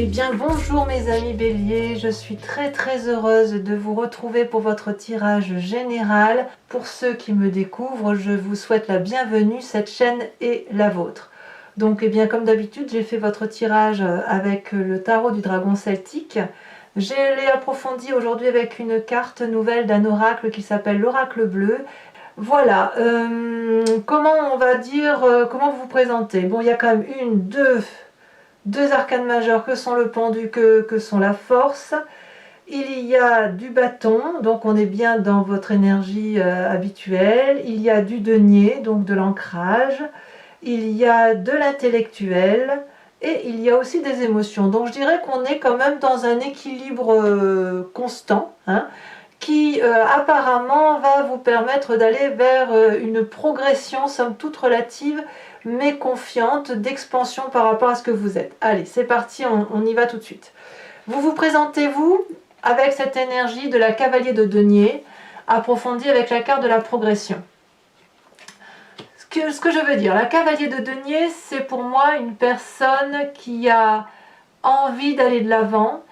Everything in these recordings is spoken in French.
Eh bien bonjour mes amis Bélier, je suis très heureuse de vous retrouver pour votre tirage général. Pour ceux qui me découvrent, je vous souhaite la bienvenue, cette chaîne est la vôtre. Donc eh bien comme d'habitude, j'ai fait votre tirage avec le tarot du dragon celtique. Je l'ai approfondi aujourd'hui avec une carte nouvelle d'un oracle qui s'appelle l'oracle bleu. Voilà, comment on va dire, comment vous présenter? Bon, il y a quand même deux arcanes majeures que sont le pendu, que sont la force. Il y a du bâton, donc on est bien dans votre énergie habituelle. Il y a du denier, donc de l'ancrage. Il y a de l'intellectuel. Et il y a aussi des émotions. Donc je dirais qu'on est quand même dans un équilibre constant, hein, qui apparemment va vous permettre d'aller vers une progression, somme toute relative, mais confiante, d'expansion par rapport à ce que vous êtes. Allez, c'est parti, on y va tout de suite. Vous vous présentez-vous avec cette énergie de la cavalier de denier, approfondie avec la carte de la progression. Ce que je veux dire, la cavalier de denier, c'est pour moi une personne qui a envie d'aller de l'avant,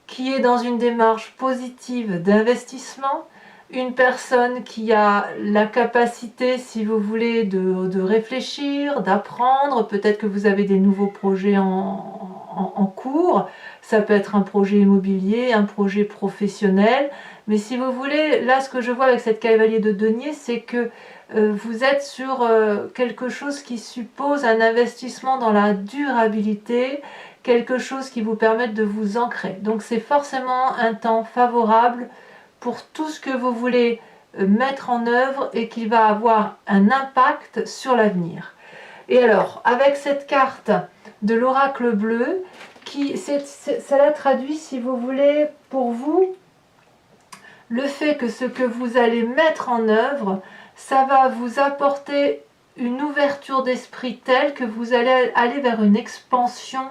qui est dans une démarche positive d'investissement, une personne qui a la capacité, si vous voulez, de réfléchir, d'apprendre. Peut-être que vous avez des nouveaux projets en cours. Ça peut être un projet immobilier, un projet professionnel. Mais si vous voulez, là, ce que je vois avec cette cavalier de denier, c'est que vous êtes sur quelque chose qui suppose un investissement dans la durabilité, quelque chose qui vous permette de vous ancrer. Donc c'est forcément un temps favorable pour tout ce que vous voulez mettre en œuvre et qui va avoir un impact sur l'avenir. Et alors, avec cette carte de l'oracle bleu, cela traduit, si vous voulez, pour vous, le fait que ce que vous allez mettre en œuvre, ça va vous apporter une ouverture d'esprit telle que vous allez aller vers une expansion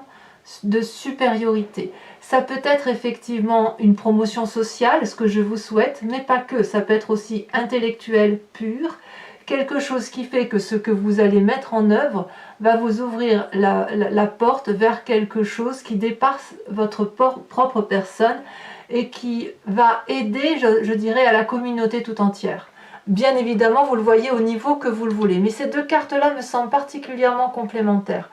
de supériorité. Ça peut être effectivement une promotion sociale, ce que je vous souhaite, mais pas que. Ça peut être aussi intellectuel pur, quelque chose qui fait que ce que vous allez mettre en œuvre va vous ouvrir la porte vers quelque chose qui dépasse votre propre personne et qui va aider, je dirais, à la communauté tout entière. Bien évidemment, vous le voyez au niveau que vous le voulez, mais ces deux cartes-là me semblent particulièrement complémentaires.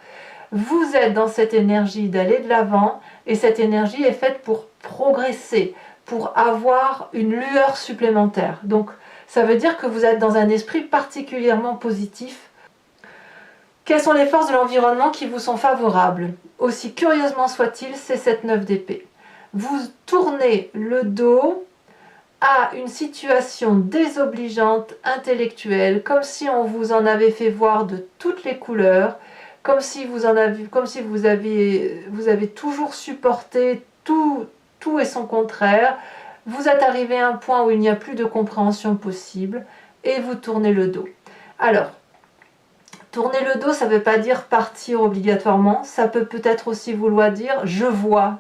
Vous êtes dans cette énergie d'aller de l'avant et cette énergie est faite pour progresser, pour avoir une lueur supplémentaire. Donc ça veut dire que vous êtes dans un esprit particulièrement positif. Quelles sont les forces de l'environnement qui vous sont favorables? Aussi curieusement soit-il, c'est cette 9 d'épée. Vous tournez le dos à une situation désobligeante, intellectuelle, comme si on vous en avait fait voir de toutes les couleurs, comme si vous avez toujours supporté tout et son contraire. Vous êtes arrivé à un point où il n'y a plus de compréhension possible et vous tournez le dos. Alors, tourner le dos, ça ne veut pas dire partir obligatoirement, ça peut-être aussi vouloir dire je vois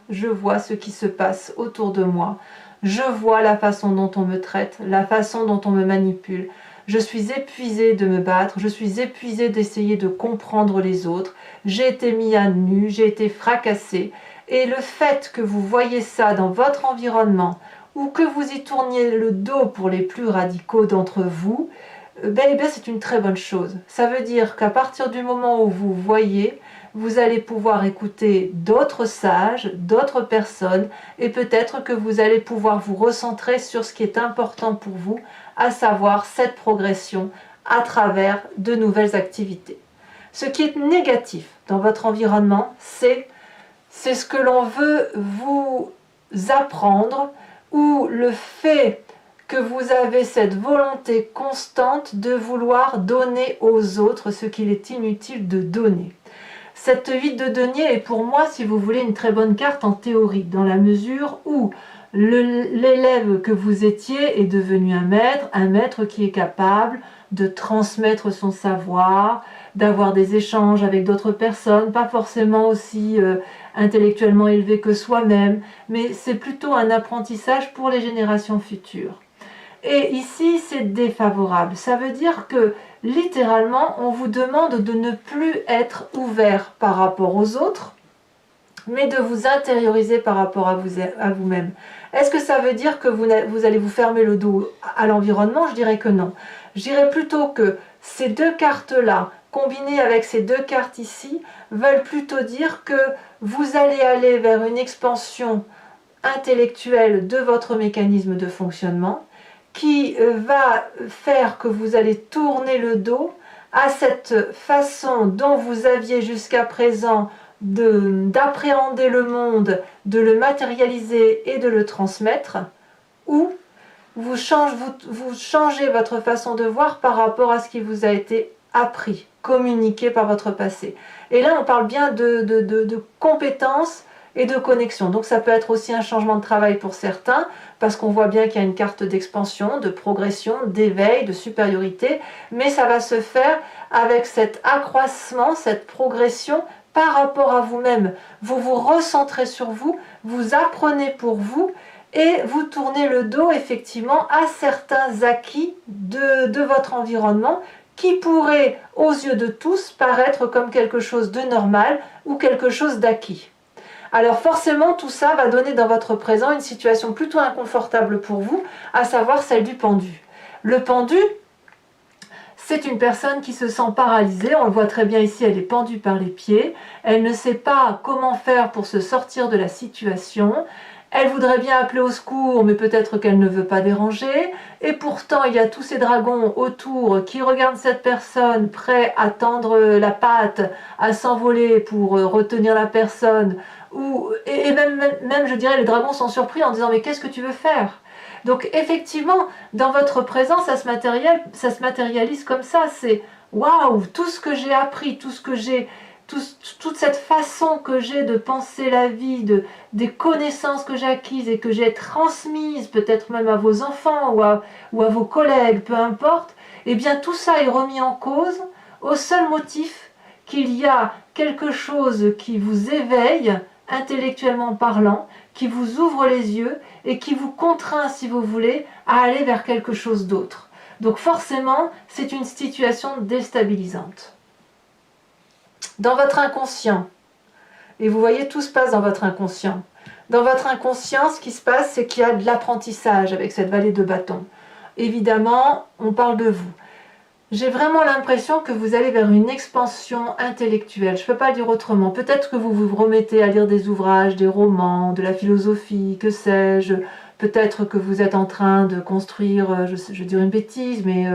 ce qui se passe autour de moi, je vois la façon dont on me traite, la façon dont on me manipule. Je suis épuisée de me battre, je suis épuisée d'essayer de comprendre les autres, j'ai été mis à nu, j'ai été fracassée. Et le fait que vous voyez ça dans votre environnement, ou que vous y tourniez le dos pour les plus radicaux d'entre vous, c'est une très bonne chose. Ça veut dire qu'à partir du moment où vous voyez, vous allez pouvoir écouter d'autres sages, d'autres personnes, et peut-être que vous allez pouvoir vous recentrer sur ce qui est important pour vous, à savoir cette progression à travers de nouvelles activités. Ce qui est négatif dans votre environnement, c'est ce que l'on veut vous apprendre, ou le fait que vous avez cette volonté constante de vouloir donner aux autres ce qu'il est inutile de donner. Cette 8 de denier est pour moi, si vous voulez, une très bonne carte en théorie, dans la mesure où l'élève que vous étiez est devenu un maître qui est capable de transmettre son savoir, d'avoir des échanges avec d'autres personnes, pas forcément aussi intellectuellement élevés que soi-même, mais c'est plutôt un apprentissage pour les générations futures. Et ici, c'est défavorable. Ça veut dire que, littéralement, on vous demande de ne plus être ouvert par rapport aux autres, mais de vous intérioriser par rapport à vous-même. Est-ce que ça veut dire que vous allez vous fermer le dos à l'environnement? Je dirais que non. Je dirais plutôt que ces deux cartes-là, combinées avec ces deux cartes ici, veulent plutôt dire que vous allez aller vers une expansion intellectuelle de votre mécanisme de fonctionnement qui va faire que vous allez tourner le dos à cette façon dont vous aviez jusqu'à présent d'appréhender le monde, de le matérialiser et de le transmettre, ou vous changez votre façon de voir par rapport à ce qui vous a été appris, communiqué par votre passé. Et là, on parle bien de compétences et de connexion. Donc ça peut être aussi un changement de travail pour certains, parce qu'on voit bien qu'il y a une carte d'expansion, de progression, d'éveil, de supériorité, mais ça va se faire avec cet accroissement, cette progression par rapport à vous-même. Vous vous recentrez sur vous, vous apprenez pour vous, et vous tournez le dos effectivement à certains acquis de votre environnement qui pourraient, aux yeux de tous, paraître comme quelque chose de normal ou quelque chose d'acquis. Alors forcément, tout ça va donner dans votre présent une situation plutôt inconfortable pour vous, à savoir celle du pendu. Le pendu, c'est une personne qui se sent paralysée, on le voit très bien ici, elle est pendue par les pieds, elle ne sait pas comment faire pour se sortir de la situation, elle voudrait bien appeler au secours, mais peut-être qu'elle ne veut pas déranger, et pourtant il y a tous ces dragons autour qui regardent cette personne, prêts à tendre la patte, à s'envoler pour retenir la personne, et même, je dirais, les dragons sont surpris en disant « mais qu'est-ce que tu veux faire ?» Donc effectivement, dans votre présent, ça se matérialise comme ça, c'est « waouh, tout ce que j'ai appris, tout ce que j'ai... » toute cette façon que j'ai de penser la vie, des connaissances que j'ai acquises et que j'ai transmises peut-être même à vos enfants ou à vos collègues, peu importe, eh bien tout ça est remis en cause au seul motif qu'il y a quelque chose qui vous éveille, intellectuellement parlant, qui vous ouvre les yeux et qui vous contraint, si vous voulez, à aller vers quelque chose d'autre. Donc forcément, c'est une situation déstabilisante. Dans votre inconscient, et vous voyez, tout se passe dans votre inconscient. Dans votre inconscient, ce qui se passe, c'est qu'il y a de l'apprentissage avec cette vallée de bâton. Évidemment, on parle de vous. J'ai vraiment l'impression que vous allez vers une expansion intellectuelle. Je ne peux pas le dire autrement. Peut-être que vous vous remettez à lire des ouvrages, des romans, de la philosophie, que sais-je. Peut-être que vous êtes en train de construire, je dirais une bêtise, mais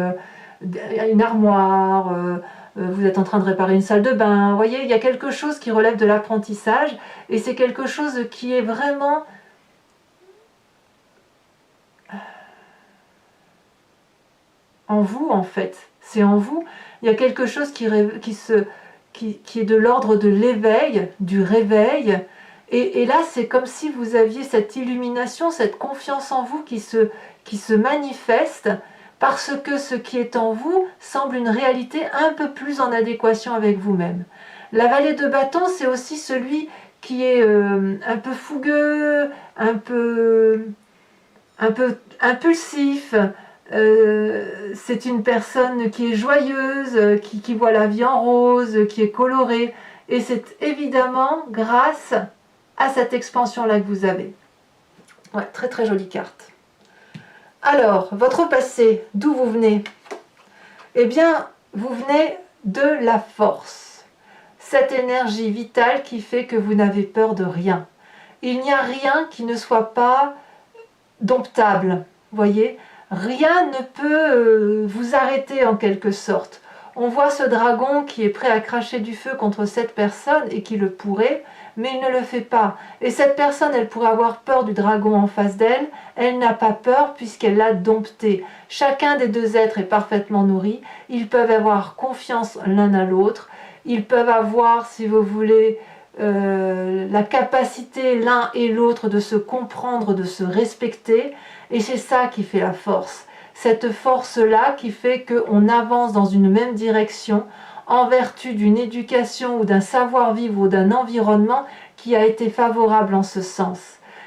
une armoire, vous êtes en train de réparer une salle de bain. Vous voyez, il y a quelque chose qui relève de l'apprentissage et c'est quelque chose qui est vraiment en vous, en fait. C'est en vous. Il y a quelque chose qui est de l'ordre de l'éveil, du réveil. Et là, c'est comme si vous aviez cette illumination, cette confiance en vous qui se manifeste parce que ce qui est en vous semble une réalité un peu plus en adéquation avec vous-même. La vallée de bâton, c'est aussi celui qui est un peu fougueux, un peu impulsif. C'est une personne qui est joyeuse, qui voit la vie en rose, qui est colorée. Et c'est évidemment grâce à cette expansion-là que vous avez. Ouais, très très jolie carte. Alors, votre passé, d'où vous venez? Eh bien, vous venez de la force. Cette énergie vitale qui fait que vous n'avez peur de rien. Il n'y a rien qui ne soit pas domptable, voyez? Rien ne peut vous arrêter en quelque sorte. On voit ce dragon qui est prêt à cracher du feu contre cette personne et qui le pourrait, mais il ne le fait pas. Et cette personne, elle pourrait avoir peur du dragon en face d'elle, elle n'a pas peur puisqu'elle l'a dompté. Chacun des deux êtres est parfaitement nourri, ils peuvent avoir confiance l'un à l'autre, ils peuvent avoir, si vous voulez, la capacité l'un et l'autre de se comprendre, de se respecter, et c'est ça qui fait la force. Cette force-là qui fait qu'on avance dans une même direction en vertu d'une éducation ou d'un savoir-vivre ou d'un environnement qui a été favorable en ce sens.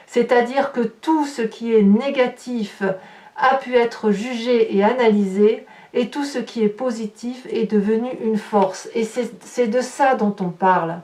C'est-à-dire que tout ce qui est négatif a pu être jugé et analysé, et tout ce qui est positif est devenu une force. Et c'est de ça dont on parle.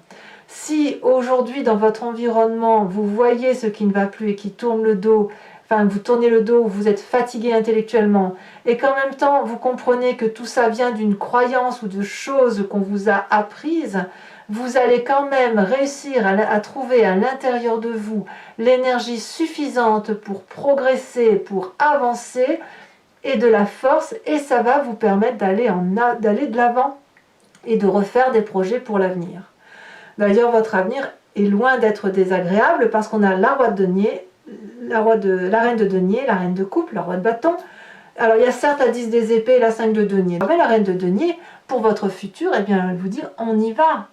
Si aujourd'hui dans votre environnement, vous voyez ce qui ne va plus et qui tourne le dos, enfin vous tournez le dos, vous êtes fatigué intellectuellement, et qu'en même temps vous comprenez que tout ça vient d'une croyance ou de choses qu'on vous a apprises, vous allez quand même réussir à trouver à l'intérieur de vous l'énergie suffisante pour progresser, pour avancer, et de la force, et ça va vous permettre d'aller de l'avant et de refaire des projets pour l'avenir. D'ailleurs, votre avenir est loin d'être désagréable parce qu'on a la roi de denier, la reine de denier, la reine de coupe, le roi de bâton. Alors il y a certes la 10 des épées et la 5 de denier. Mais la reine de denier, pour votre futur, eh bien, elle vous dit on y va.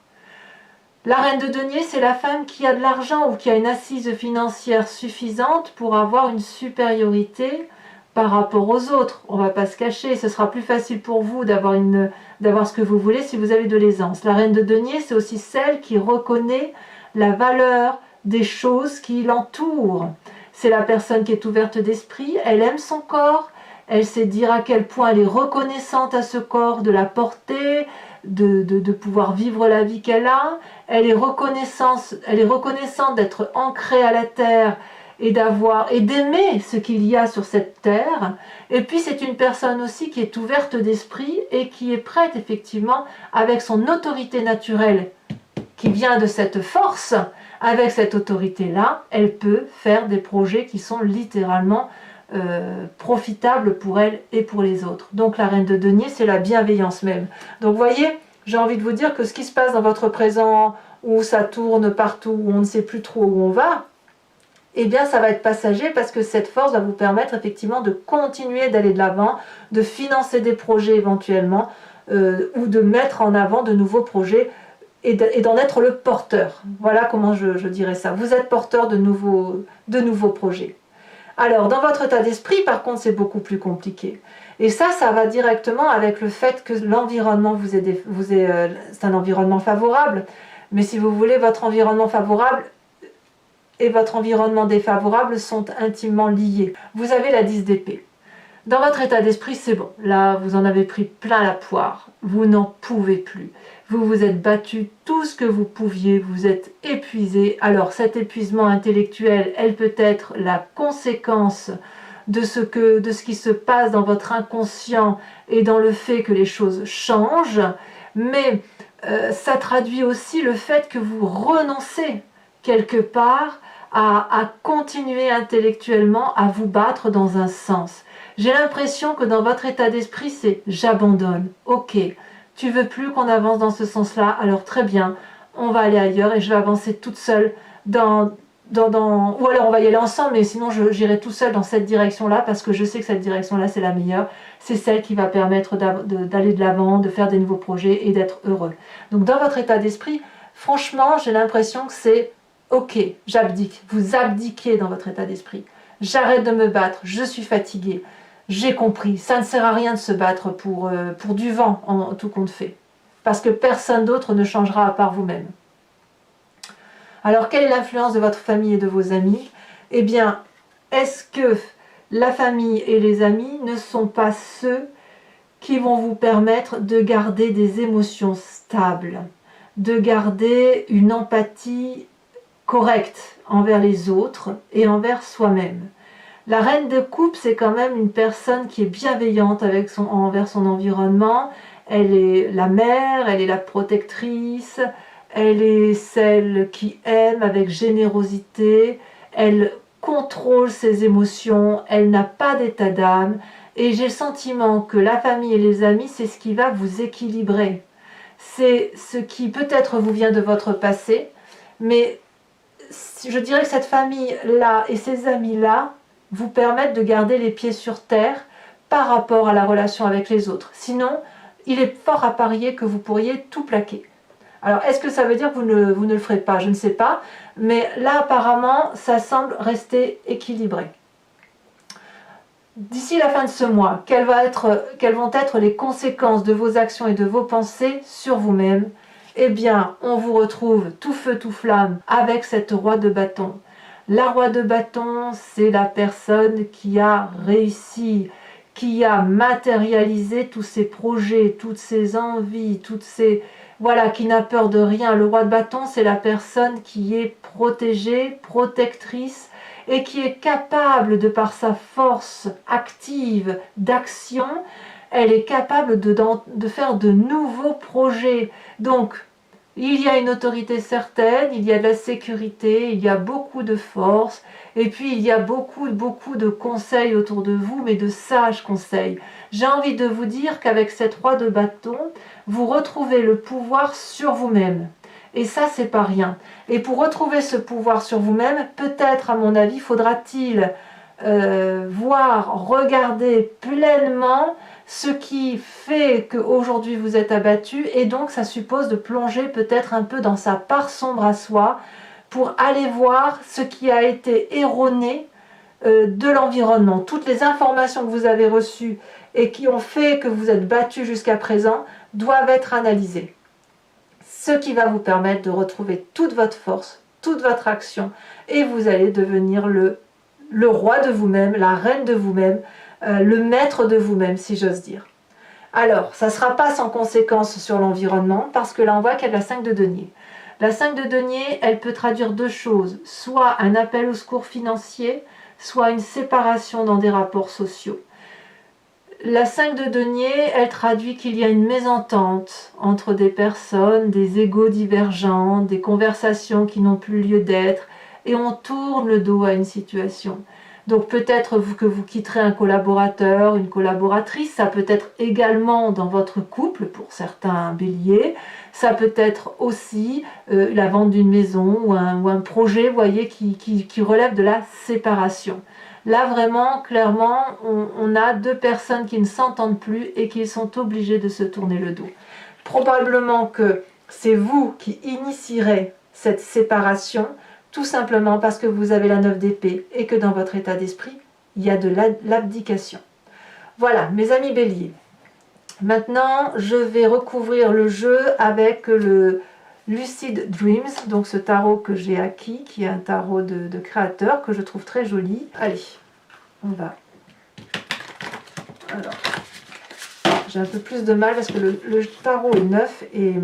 La reine de denier, c'est la femme qui a de l'argent ou qui a une assise financière suffisante pour avoir une supériorité par rapport aux autres. On ne va pas se cacher, ce sera plus facile pour vous d'avoir ce que vous voulez si vous avez de l'aisance. La reine de denier, c'est aussi celle qui reconnaît la valeur des choses qui l'entourent. C'est la personne qui est ouverte d'esprit, elle aime son corps, elle sait dire à quel point elle est reconnaissante à ce corps, de la porter, de pouvoir vivre la vie qu'elle a. Elle est reconnaissante d'être ancrée à la terre et d'aimer ce qu'il y a sur cette terre. Et puis c'est une personne aussi qui est ouverte d'esprit et qui est prête effectivement, avec son autorité naturelle qui vient de cette force, avec cette autorité-là, elle peut faire des projets qui sont littéralement profitables pour elle et pour les autres. Donc la reine de denier, c'est la bienveillance même. Donc vous voyez, j'ai envie de vous dire que ce qui se passe dans votre présent, où ça tourne partout, où on ne sait plus trop où on va, eh bien ça va être passager parce que cette force va vous permettre effectivement de continuer d'aller de l'avant, de financer des projets éventuellement, ou de mettre en avant de nouveaux projets et d'en être le porteur. Voilà comment je dirais ça. Vous êtes porteur de nouveaux projets. Alors, dans votre état d'esprit, par contre, c'est beaucoup plus compliqué. Et ça va directement avec le fait que l'environnement c'est un environnement favorable. Mais si vous voulez, votre environnement favorable et votre environnement défavorable sont intimement liés. Vous avez la 10 d'épée. Dans votre état d'esprit, c'est bon. Là, vous en avez pris plein la poire. Vous n'en pouvez plus. Vous vous êtes battu tout ce que vous pouviez. Vous êtes épuisé. Alors, cet épuisement intellectuel, elle peut être la conséquence de ce qui se passe dans votre inconscient et dans le fait que les choses changent. Mais ça traduit aussi le fait que vous renoncez quelque part à continuer intellectuellement à vous battre dans un sens. J'ai l'impression que dans votre état d'esprit, c'est « j'abandonne ». Ok, tu veux plus qu'on avance dans ce sens-là, alors très bien, on va aller ailleurs et je vais avancer toute seule ou alors on va y aller ensemble, mais sinon j'irai tout seul dans cette direction-là parce que je sais que cette direction-là, c'est la meilleure. C'est celle qui va permettre d'aller de l'avant, de faire des nouveaux projets et d'être heureux. Donc dans votre état d'esprit, franchement, j'ai l'impression que c'est « ok, j'abdique ». Vous abdiquez dans votre état d'esprit. J'arrête de me battre, je suis fatiguée. J'ai compris, ça ne sert à rien de se battre pour du vent en tout compte fait. Parce que personne d'autre ne changera à part vous-même. Alors, quelle est l'influence de votre famille et de vos amis? Eh bien, est-ce que la famille et les amis ne sont pas ceux qui vont vous permettre de garder des émotions stables, de garder une empathie correcte envers les autres et envers soi-même? La reine de coupe, c'est quand même une personne qui est bienveillante envers son environnement. Elle est la mère, elle est la protectrice, elle est celle qui aime avec générosité, elle contrôle ses émotions, elle n'a pas d'état d'âme. Et j'ai le sentiment que la famille et les amis, c'est ce qui va vous équilibrer. C'est ce qui peut-être vous vient de votre passé, mais je dirais que cette famille-là et ces amis-là vous permettent de garder les pieds sur terre par rapport à la relation avec les autres. Sinon, il est fort à parier que vous pourriez tout plaquer. Alors, est-ce que ça veut dire que vous ne le ferez pas? Je ne sais pas. Mais là, apparemment, ça semble rester équilibré. D'ici la fin de ce mois, quelles vont être les conséquences de vos actions et de vos pensées sur vous-même? Eh bien, on vous retrouve tout feu, tout flamme avec cette roi de bâton. La roi de bâton, c'est la personne qui a réussi, qui a matérialisé tous ses projets, toutes ses envies, toutes ses voilà, qui n'a peur de rien. Le roi de bâton, c'est la personne qui est protégée, protectrice, et qui est capable, de par sa force active d'action, elle est capable de faire de nouveaux projets. Donc, il y a une autorité certaine, il y a de la sécurité, il y a beaucoup de force, et puis il y a beaucoup de conseils autour de vous, mais de sages conseils. J'ai envie de vous dire qu'avec cette roi de bâton, vous retrouvez le pouvoir sur vous-même. Et ça, c'est pas rien. Et pour retrouver ce pouvoir sur vous-même, peut-être, à mon avis, faudra-t-il voir, regarder pleinement ce qui fait qu'aujourd'hui vous êtes abattu, et donc ça suppose de plonger peut-être un peu dans sa part sombre à soi pour aller voir ce qui a été erroné de l'environnement. Toutes les informations que vous avez reçues et qui ont fait que vous êtes battu jusqu'à présent doivent être analysées. Ce qui va vous permettre de retrouver toute votre force, toute votre action, et vous allez devenir le roi de vous-même, la reine de vous-même, le maître de vous-même, si j'ose dire. Alors, ça ne sera pas sans conséquence sur l'environnement, parce que là, on voit qu'il y a de la 5 de denier. La 5 de denier, elle peut traduire deux choses, soit un appel au secours financier, soit une séparation dans des rapports sociaux. La 5 de denier, elle traduit qu'il y a une mésentente entre des personnes, des égos divergents, des conversations qui n'ont plus lieu d'être, et on tourne le dos à une situation. Donc peut-être que vous quitterez un collaborateur, une collaboratrice, ça peut être également dans votre couple, pour certains béliers, ça peut être aussi la vente d'une maison ou un projet, vous voyez, qui relève de la séparation. Là vraiment, clairement, on a deux personnes qui ne s'entendent plus et qui sont obligées de se tourner le dos. Probablement que c'est vous qui initierez cette séparation, tout simplement parce que vous avez la 9 d'épée et que dans votre état d'esprit, il y a de l'abdication. Voilà, mes amis béliers. Maintenant, je vais recouvrir le jeu avec le Lucid Dreams, donc ce tarot que j'ai acquis, qui est un tarot de créateur, que je trouve très joli. Allez, on va... Alors, j'ai un peu plus de mal parce que le tarot est neuf et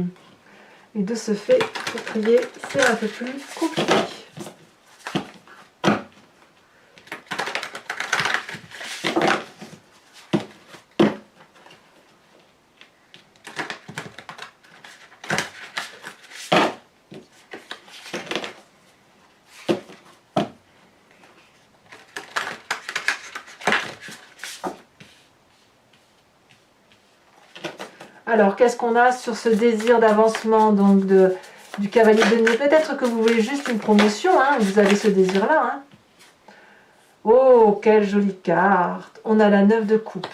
de ce fait, pour trier, c'est un peu plus compliqué. Alors, qu'est-ce qu'on a sur ce désir d'avancement donc du cavalier de denier? Peut-être que vous voulez juste une promotion, hein, vous avez ce désir-là. Hein. Oh, quelle jolie carte! On a la 9 de coupe.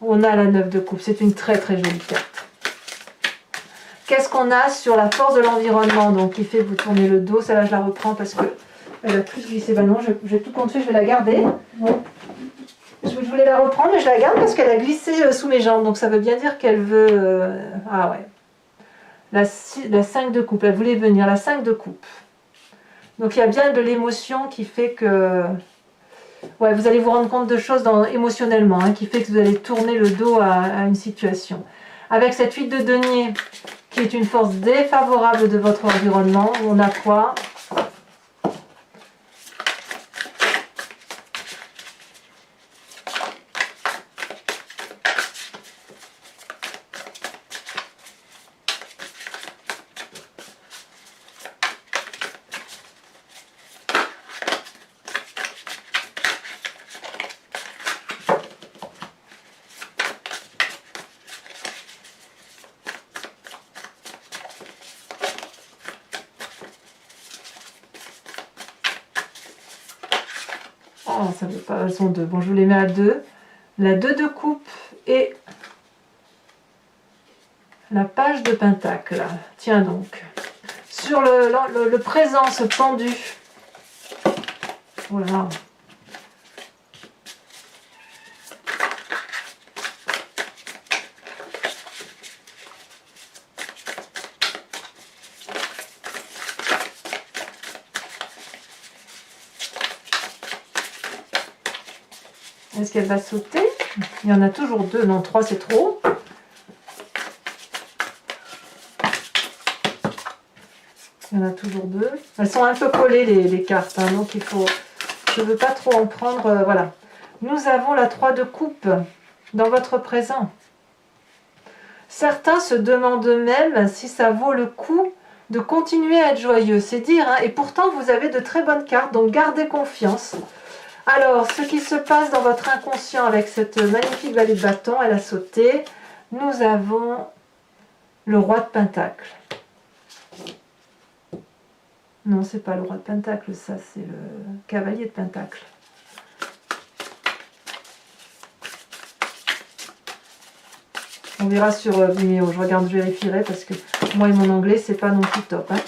On a la 9 de coupe, c'est une très très jolie carte. Qu'est-ce qu'on a sur la force de l'environnement, donc qui fait vous tourner le dos? Celle-là, je la reprends parce que elle a plus glissé. Ben non, j'ai tout compté, je vais la garder. Je voulais la reprendre, mais je la garde parce qu'elle a glissé sous mes jambes. Donc ça veut bien dire qu'elle veut... Ah ouais. La 5 de coupe, elle voulait venir, la 5 de coupe. Donc il y a bien de l'émotion qui fait que... Ouais, vous allez vous rendre compte de choses émotionnellement, hein, qui fait que vous allez tourner le dos à une situation. Avec cette 8 de denier, qui est une force défavorable de votre environnement, on a quoi ? Oh, ça veut pas, elles sont deux. Bon, je vous les mets à deux. La 2 de coupe et la page de pentacle. Tiens donc. Sur le présent, ce pendu. Voilà. Est-ce qu'elle va sauter? Il y en a toujours deux. Non, trois, c'est trop. Il y en a toujours deux. Elles sont un peu collées les cartes, hein, donc je ne veux pas trop en prendre. Voilà. Nous avons la 3 de coupe dans votre présent. Certains se demandent même si ça vaut le coup de continuer à être joyeux. C'est dire, hein, et pourtant vous avez de très bonnes cartes, donc gardez confiance. Alors, ce qui se passe dans votre inconscient avec cette magnifique valet de bâton, elle a sauté. Nous avons le roi de pentacle. Non, c'est pas le roi de pentacle, ça c'est le cavalier de pentacle. On verra sur Vimeo, je vérifierai parce que moi et mon anglais, c'est pas non plus top. Hein.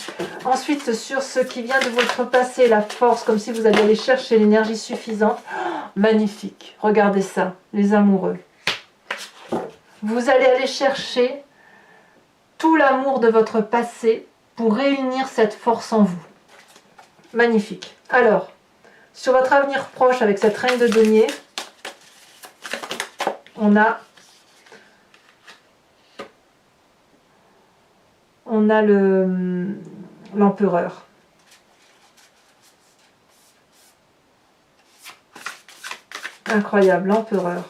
Ensuite, sur ce qui vient de votre passé, la force, comme si vous alliez aller chercher l'énergie suffisante. Oh, magnifique, regardez ça, les amoureux. Vous allez aller chercher tout l'amour de votre passé pour réunir cette force en vous. Magnifique. Alors, sur votre avenir proche avec cette reine de denier, on a l'empereur. Incroyable, l'empereur.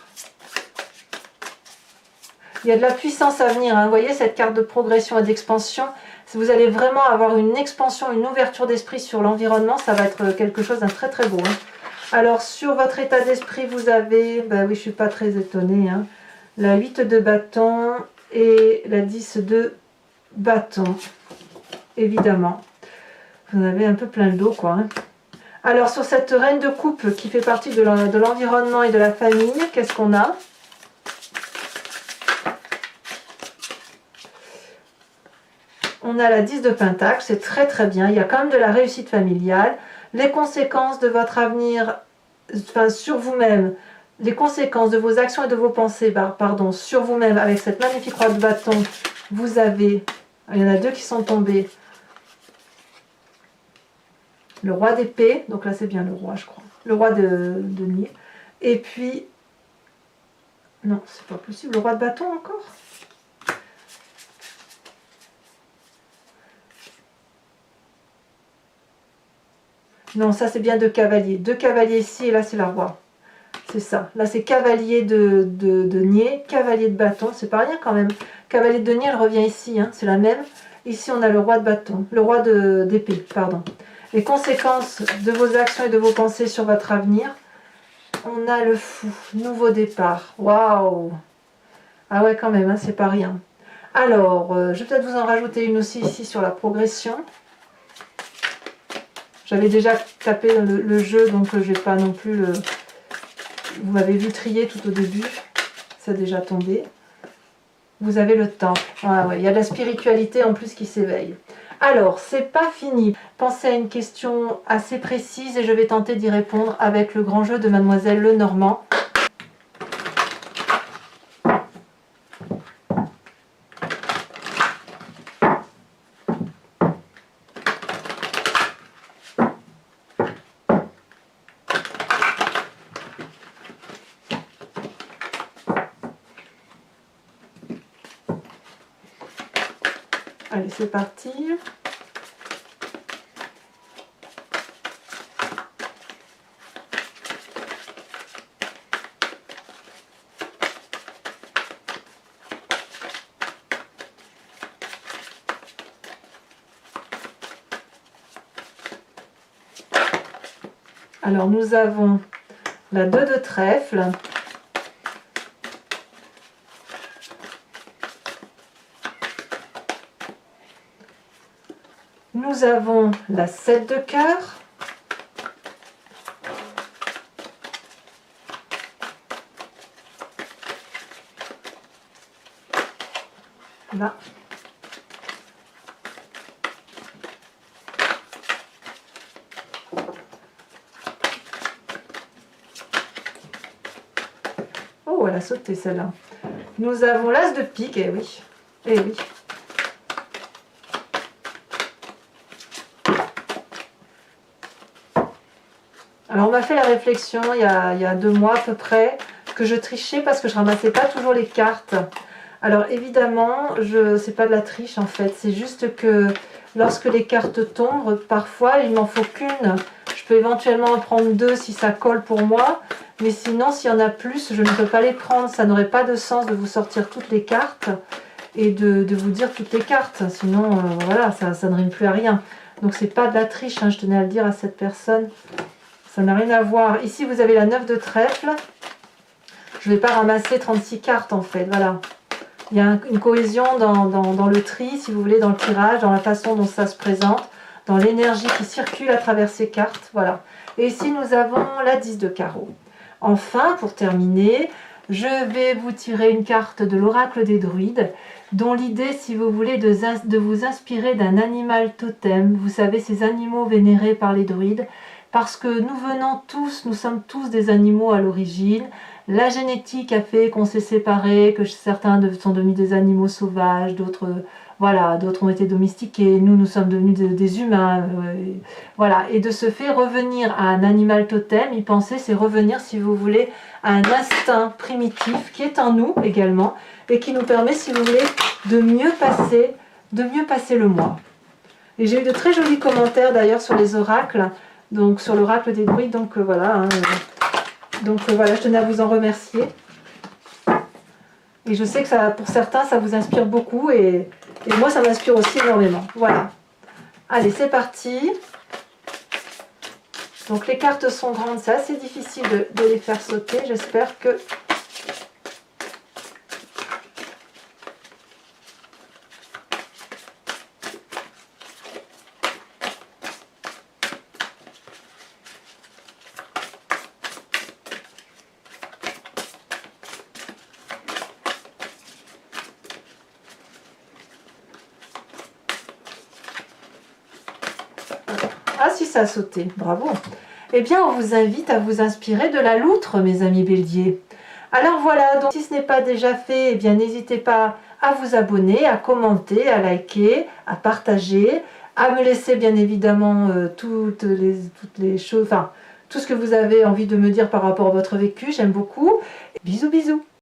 Il y a de la puissance à venir. Hein. Vous voyez cette carte de progression et d'expansion. Si vous allez vraiment avoir une expansion, une ouverture d'esprit sur l'environnement, ça va être quelque chose de très très beau. Hein. Alors sur votre état d'esprit, vous avez, ben oui, je ne suis pas très étonnée, hein, la 8 de bâton et la 10 de bâton. Évidemment. Vous en avez un peu plein le dos, quoi. Hein. Alors, sur cette reine de coupe qui fait partie de l'environnement et de la famille, qu'est-ce qu'on a? On a la 10 de pentacle, c'est très très bien. Il y a quand même de la réussite familiale. Les conséquences de votre avenir, enfin, sur vous-même, les conséquences de vos actions et de vos pensées, pardon, sur vous-même, avec cette magnifique roi de bâton, vous avez, il y en a deux qui sont tombés. Le roi d'épée, donc là c'est bien le roi je crois, le roi de denier, et puis, non c'est pas possible, le roi de bâton encore. Non ça c'est bien deux cavaliers ici et là c'est la roi, c'est ça, là c'est cavalier de denier, cavalier de bâton, c'est pas rien quand même, cavalier de denier elle revient ici, hein, c'est la même, ici on a le roi de bâton, le roi d'épée, pardon. Les conséquences de vos actions et de vos pensées sur votre avenir. On a le fou, nouveau départ. Waouh! Ah ouais, quand même, hein, c'est pas rien. Alors, je vais peut-être vous en rajouter une aussi ici sur la progression. J'avais déjà tapé le jeu, donc je vais pas non plus le... Vous m'avez vu trier tout au début. Ça a déjà tombé. Vous avez le temple. Ah ouais, il y a de la spiritualité en plus qui s'éveille. Alors, c'est pas fini. Pensez à une question assez précise et je vais tenter d'y répondre avec le grand jeu de Mademoiselle Lenormand. Allez, c'est parti. Alors, nous avons la 2 de trèfle. Nous avons la 7 de cœur. Là. Oh, elle a sauté celle-là. Nous avons l'as de pique, eh oui. Eh oui. Alors on m'a fait la réflexion il y a 2 mois à peu près que je trichais parce que je ramassais pas toujours les cartes. Alors évidemment, c'est pas de la triche en fait, c'est juste que lorsque les cartes tombent, parfois il m'en faut qu'une. Je peux éventuellement en prendre 2 si ça colle pour moi, mais sinon s'il y en a plus, je ne peux pas les prendre. Ça n'aurait pas de sens de vous sortir toutes les cartes et de vous dire toutes les cartes. Sinon, voilà, ça ne rime plus à rien. Donc c'est pas de la triche, hein, je tenais à le dire à cette personne. Ça n'a rien à voir. Ici, vous avez la 9 de trèfle. Je ne vais pas ramasser 36 cartes en fait, voilà. Il y a une cohésion dans le tri, si vous voulez, dans le tirage, dans la façon dont ça se présente, dans l'énergie qui circule à travers ces cartes, voilà. Et ici, nous avons la 10 de carreau. Enfin, pour terminer, je vais vous tirer une carte de l'oracle des druides, dont l'idée, si vous voulez, de vous inspirer d'un animal totem. Vous savez, ces animaux vénérés par les druides, parce que nous sommes tous des animaux à l'origine. La génétique a fait qu'on s'est séparés, que certains sont devenus des animaux sauvages, d'autres voilà, d'autres ont été domestiqués, nous sommes devenus des humains. Voilà, et de ce fait, revenir à un animal totem, y penser, c'est revenir, si vous voulez, à un instinct primitif qui est en nous également, et qui nous permet, si vous voulez, de mieux passer le mois. Et j'ai eu de très jolis commentaires d'ailleurs sur les oracles, donc sur l'oracle des druides, donc voilà. Hein, voilà, je tenais à vous en remercier. Et je sais que ça, pour certains, ça vous inspire beaucoup et moi, ça m'inspire aussi énormément. Voilà. Allez, c'est parti. Donc les cartes sont grandes, c'est assez difficile de les faire sauter. J'espère que... Ah si, ça a sauté, bravo. Eh bien, on vous invite à vous inspirer de la loutre, mes amis béliers. Alors voilà, donc si ce n'est pas déjà fait, eh bien n'hésitez pas à vous abonner, à commenter, à liker, à partager, à me laisser bien évidemment toutes les choses, enfin tout ce que vous avez envie de me dire par rapport à votre vécu, j'aime beaucoup. Bisous bisous.